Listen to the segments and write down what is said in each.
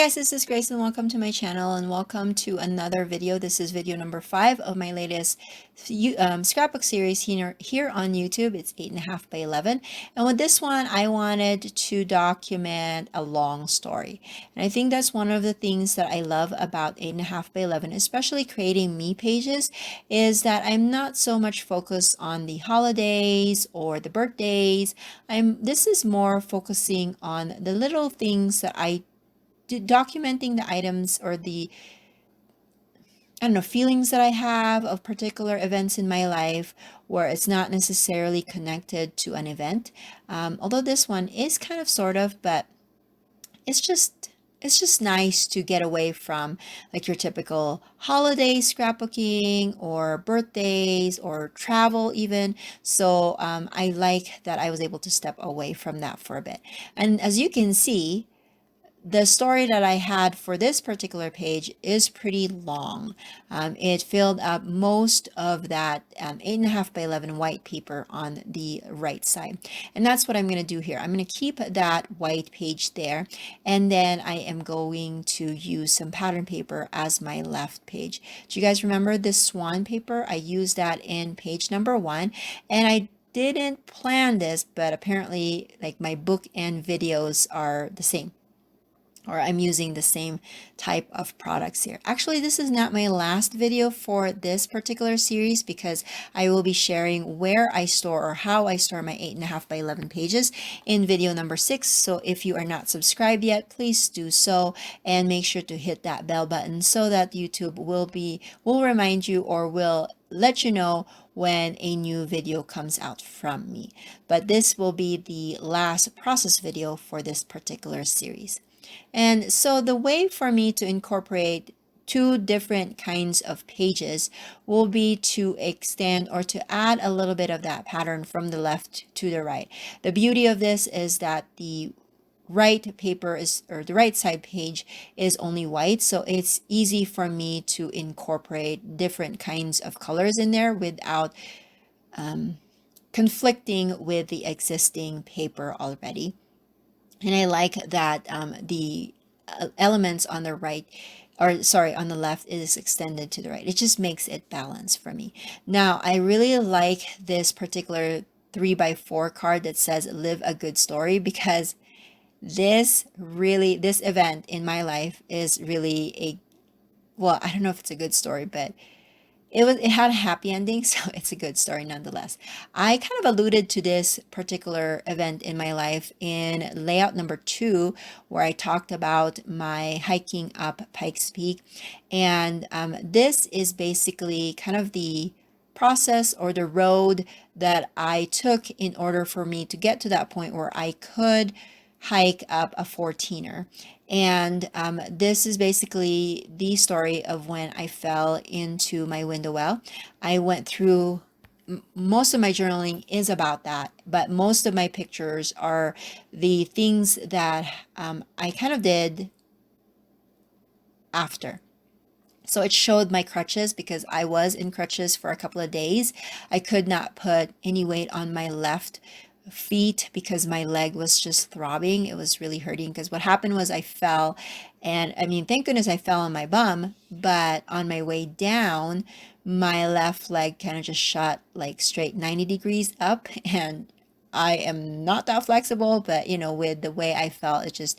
guys, this is Grace and welcome to my channel and welcome to another video. This is video number 5 of my latest scrapbook series here on YouTube. It's 8.5 by 11. And with this one, I wanted to document a long story. And I think that's one of the things that I love about 8.5 by 11, especially creating me pages, is that I'm not so much focused on the holidays or the birthdays. This is more focusing on the little things that I documenting the items or the I don't know, feelings that I have of particular events in my life where it's not necessarily connected to an event. Although this one is kind of sort of, but it's just nice to get away from like your typical holiday scrapbooking or birthdays or travel even. So I like that I was able to step away from that for a bit. And as you can see, the story that I had for this particular page is pretty long. It filled up most of that 8.5 by 11 white paper on the right side. And that's what I'm going to do here. I'm going to keep that white page there. And then I am going to use some pattern paper as my left page. Do you guys remember this swan paper? I used that in page number 1. And I didn't plan this, but apparently like my book and videos are the same, or I'm using the same type of products here. Actually, this is not my last video for this particular series because I will be sharing where I store or how I store my 8.5 by 11 pages in video number 6. So if you are not subscribed yet, please do so and make sure to hit that bell button so that YouTube will remind you or will let you know when a new video comes out from me. But this will be the last process video for this particular series. And so the way for me to incorporate two different kinds of pages will be to extend or to add a little bit of that pattern from the left to the right. The beauty of this is that the right paper is, or the right side page is only white, so it's easy for me to incorporate different kinds of colors in there without conflicting with the existing paper already. And I like that the elements on the right, or sorry, on the left is extended to the right. It just makes it balanced for me. Now, I really like this particular 3x4 card that says live a good story, because this event in my life is really well, I don't know if it's a good story, but it had a happy ending, so it's a good story nonetheless. I kind of alluded to this particular event in my life in layout number 2, where I talked about my hiking up Pikes Peak. And this is basically kind of the process or the road that I took in order for me to get to that point where I could hike up a 14er. And this is basically the story of when I fell into my window well. I went through, most of my journaling is about that, but most of my pictures are the things that I kind of did after. So it showed my crutches because I was in crutches for a couple of days. I could not put any weight on my left feet because my leg was just throbbing. It was really hurting because what happened was I fell, and I mean, thank goodness I fell on my bum, but on my way down, my left leg kind of just shot like straight 90 degrees up, and I am not that flexible, but you know, with the way I felt, it just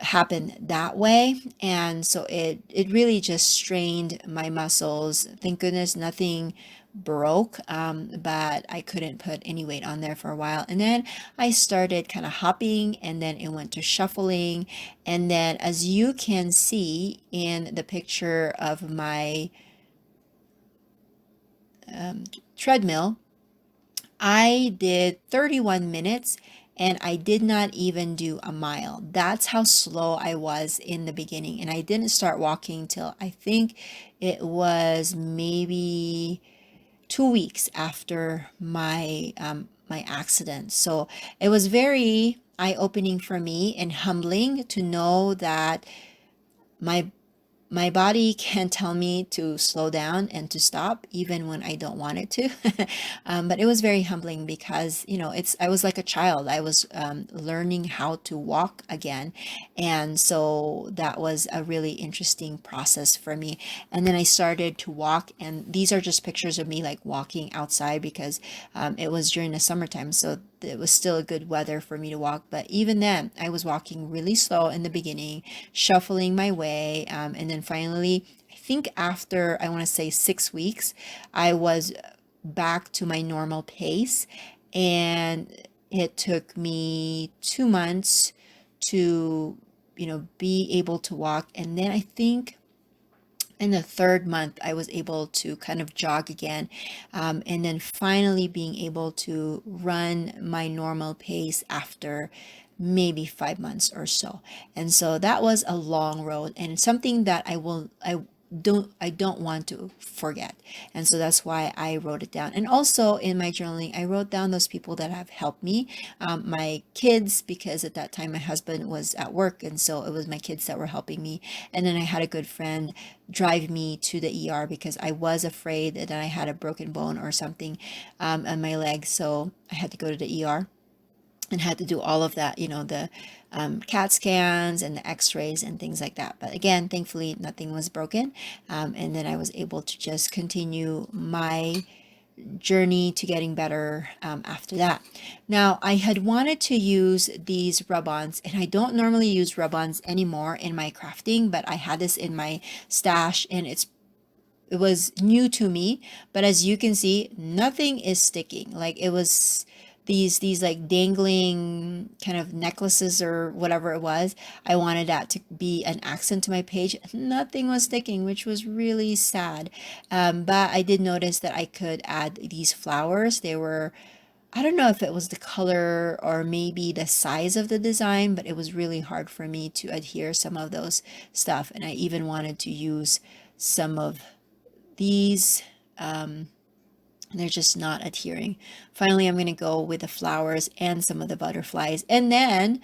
happened that way. And so it really just strained my muscles. Thank goodness nothing broke, but I couldn't put any weight on there for a while. And then I started kind of hopping, and then it went to shuffling. And then as you can see in the picture of my treadmill, I did 31 minutes and I did not even do a mile. That's how slow I was in the beginning. And I didn't start walking till I think it was maybe 2 weeks after my my accident. So it was very eye-opening for me and humbling to know that my my body can tell me to slow down and to stop even when I don't want it to. But it was very humbling because, I was like a child. I was learning how to walk again. And so that was a really interesting process for me. And then I started to walk, and these are just pictures of me like walking outside because it was during the summertime. So it was still a good weather for me to walk. But even then, I was walking really slow in the beginning, shuffling my way. And then finally, I think after, I want to say 6 weeks, I was back to my normal pace. And it took me 2 months to, be able to walk. And then I think in the third month, I was able to kind of jog again. And then finally being able to run my normal pace after maybe 5 months or so. And so that was a long road and something that I don't want to forget. And so that's why I wrote it down. And also in my journaling, I wrote down those people that have helped me, my kids, because at that time my husband was at work. And so it was my kids that were helping me. And then I had a good friend drive me to the ER because I was afraid that I had a broken bone or something on my leg. So I had to go to the ER and had to do all of that, the CAT scans and the x-rays and things like that. But again, thankfully, nothing was broken. And then I was able to just continue my journey to getting better after that. Now, I had wanted to use these rub-ons, and I don't normally use rub-ons anymore in my crafting, but I had this in my stash, and it was new to me. But as you can see, nothing is sticking. Like it was these like dangling kind of necklaces or whatever it was. I wanted that to be an accent to my page. Nothing was sticking, which was really sad. But I did notice that I could add these flowers. They were, I don't know if it was the color or maybe the size of the design, but it was really hard for me to adhere some of those stuff. And I even wanted to use some of these. They're just not adhering. Finally, I'm going to go with the flowers and some of the butterflies. And then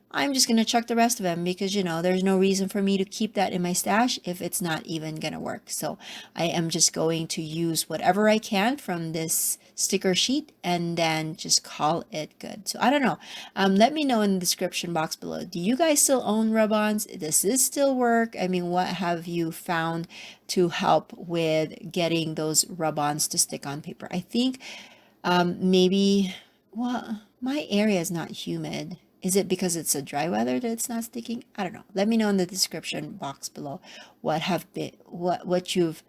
I'm just going to chuck the rest of them because, there's no reason for me to keep that in my stash if it's not even going to work. So I am just going to use whatever I can from this sticker sheet and then just call it good. So I don't know. Let me know in the description box below. Do you guys still own rub-ons? Does this still work? I mean, what have you found to help with getting those rub-ons to stick on paper? I think maybe, well, my area is not humid. Is it because it's a dry weather that it's not sticking? I don't know. Let me know in the description box below what you've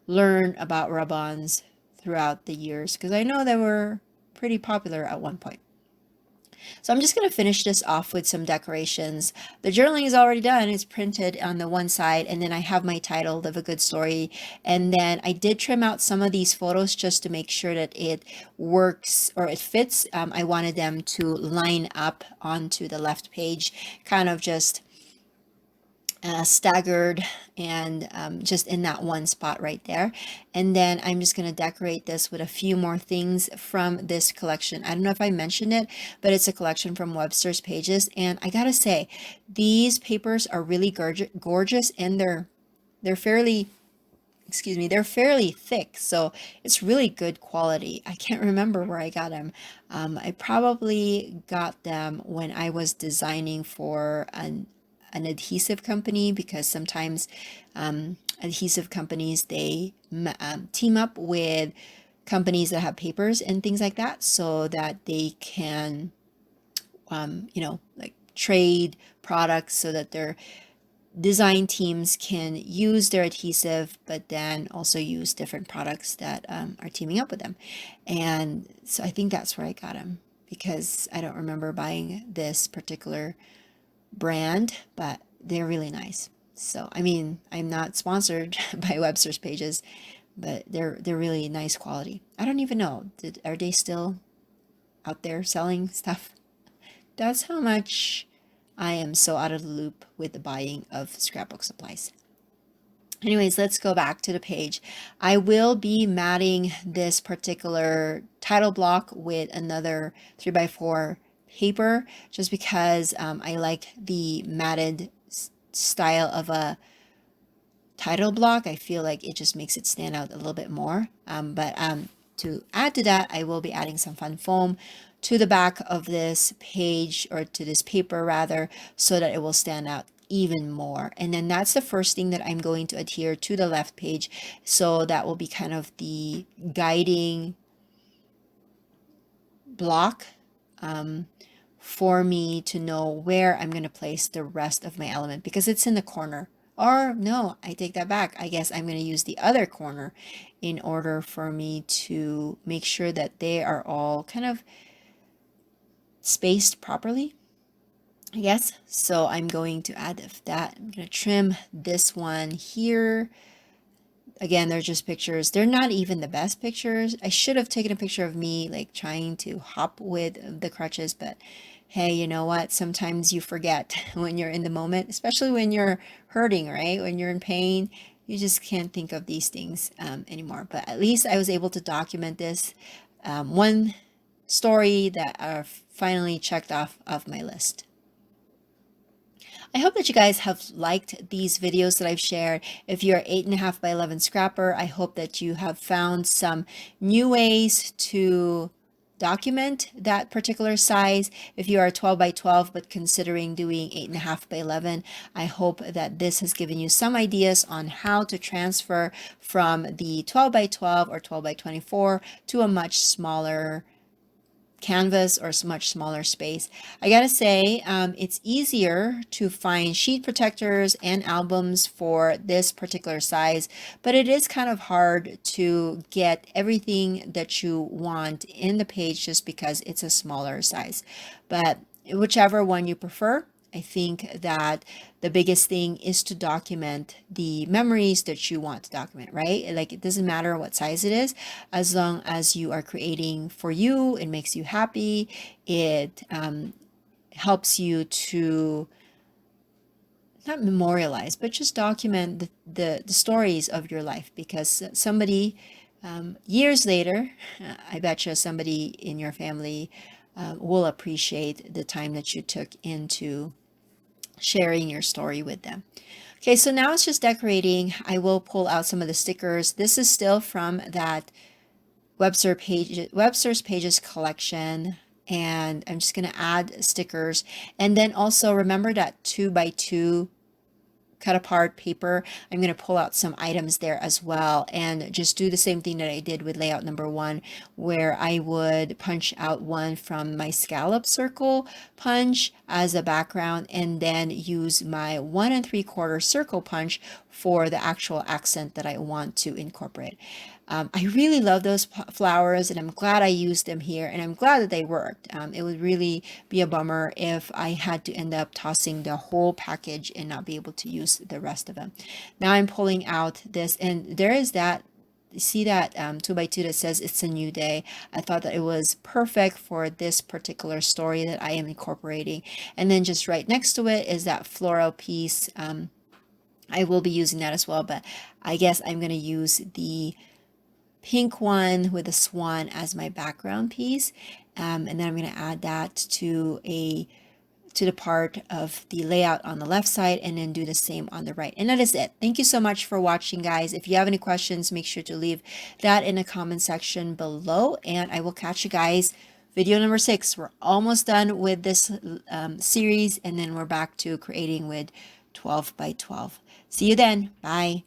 learned about rub-ons throughout the years, because I know they were pretty popular at one point. So I'm just going to finish this off with some decorations. The journaling is already done. It's printed on the one side, and then I have my title, Live a Good Story. And then I did trim out some of these photos just to make sure that it works or it fits. I wanted them to line up onto the left page, kind of just staggered and just in that one spot right there. And then I'm just going to decorate this with a few more things from this collection. I don't know if I mentioned it, but it's a collection from Webster's Pages. And I gotta say, these papers are really gorgeous, and they're fairly, excuse me, they're fairly thick, so it's really good quality. I can't remember where I got them. I probably got them when I was designing for an adhesive company, because sometimes adhesive companies, they team up with companies that have papers and things like that so that they can like trade products so that their design teams can use their adhesive, but then also use different products that are teaming up with them. And so I think that's where I got them, because I don't remember buying this particular brand, but they're really nice. So I mean, I'm not sponsored by Webster's Pages, but they're really nice quality. I don't even know, are they still out there selling stuff? That's how much I am so out of the loop with the buying of scrapbook supplies. Anyways, let's go back to the page. I will be matting this particular title block with another 3x4 paper, just because I like the matted style of a title block, I feel like it just makes it stand out a little bit more. But to add to that, I will be adding some fun foam to the back of this page, or to this paper rather, so that it will stand out even more. And then that's the first thing that I'm going to adhere to the left page. So that will be kind of the guiding block for me to know where I'm going to place the rest of my element, because it's in the corner. Or no, I take that back. I guess I'm going to use the other corner in order for me to make sure that they are all kind of spaced properly, I guess. So I'm going to add that. I'm going to trim this one here. Again, they're just pictures. They're not even the best pictures. I should have taken a picture of me like trying to hop with the crutches, but hey, you know what? Sometimes you forget when you're in the moment, especially when you're hurting, right? When you're in pain, you just can't think of these things anymore. But at least I was able to document this one story that are finally checked off of my list. I hope that you guys have liked these videos that I've shared. If you're 8.5 by 11 scrapper, I hope that you have found some new ways to document that particular size. If you are 12 by 12 but considering doing 8.5 by 11, I hope that this has given you some ideas on how to transfer from the 12 by 12 or 12 by 24 to a much smaller canvas or much smaller space. I gotta say, it's easier to find sheet protectors and albums for this particular size, but it is kind of hard to get everything that you want in the page just because it's a smaller size. But whichever one you prefer, I think that the biggest thing is to document the memories that you want to document, right? Like, it doesn't matter what size it is, as long as you are creating for you, it makes you happy, it helps you to not memorialize, but just document the stories of your life, because somebody years later, I bet you somebody in your family will appreciate the time that you took into sharing your story with them. Okay, so now it's just decorating. I will pull out some of the stickers. This is still from that Webster's Pages collection, and I'm just going to add stickers. And then also remember that 2 by 2 cut apart paper. I'm going to pull out some items there as well, and just do the same thing that I did with layout number 1, where I would punch out one from my scallop circle punch as a background, and then use my 1 3/4 circle punch for the actual accent that I want to incorporate. I really love those flowers, and I'm glad I used them here, and I'm glad that they worked. It would really be a bummer if I had to end up tossing the whole package and not be able to use the rest of them. Now I'm pulling out this, and there is that, see that 2 by 2 that says it's a new day. I thought that it was perfect for this particular story that I am incorporating. And then just right next to it is that floral piece. I will be using that as well, but I guess I'm going to use the pink one with a swan as my background piece, and then I'm going to add that to the part of the layout on the left side, and then do the same on the right. And that is it. Thank you so much for watching, guys. If you have any questions, make sure to leave that in the comment section below, and I will catch you guys video number 6. We're almost done with this series, and then we're back to creating with 12 by 12. See you then. Bye.